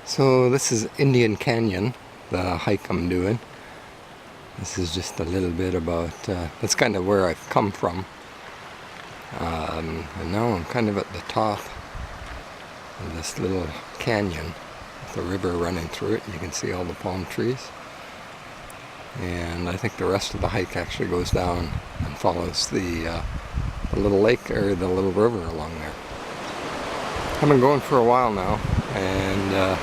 So this is Indian Canyon, the hike I'm doing. This is just a little bit about, that's kind of where I've come from. And now I'm kind of at the top of this little canyon with a river running through it. You can see all the palm trees. And I think the rest of the hike actually goes down and follows the little lake, or the little river along there. I've been going for a while now, and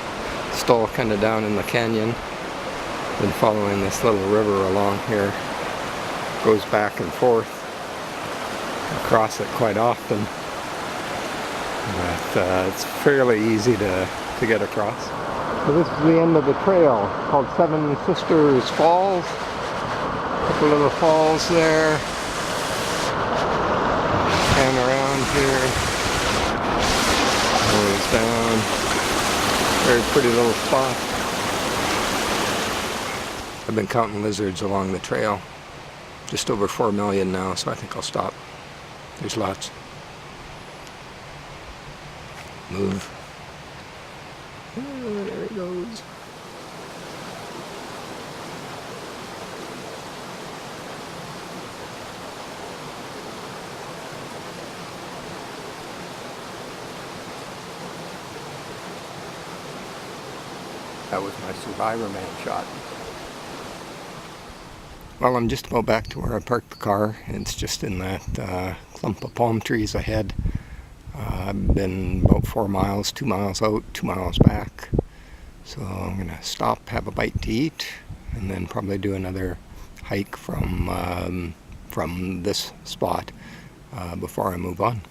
still kind of down in the canyon. Been following this little river along here. Goes back and forth. I cross it quite often, but it's fairly easy to get across. So this is the end of the trail, called Seven Sisters Falls. A couple little falls there. Pan around here. Goes down. Very pretty little spot. I've been counting lizards along the trail. Just over 4 million now, so I think I'll stop. There's lots. Move. Oh, there he goes. That was my Survivor Man shot. Well, I'm just about back to where I parked the car. It's just in that clump of palm trees ahead. I've been about 4 miles, 2 miles out, 2 miles back. So I'm going to stop, have a bite to eat, and then probably do another hike from this spot before I move on.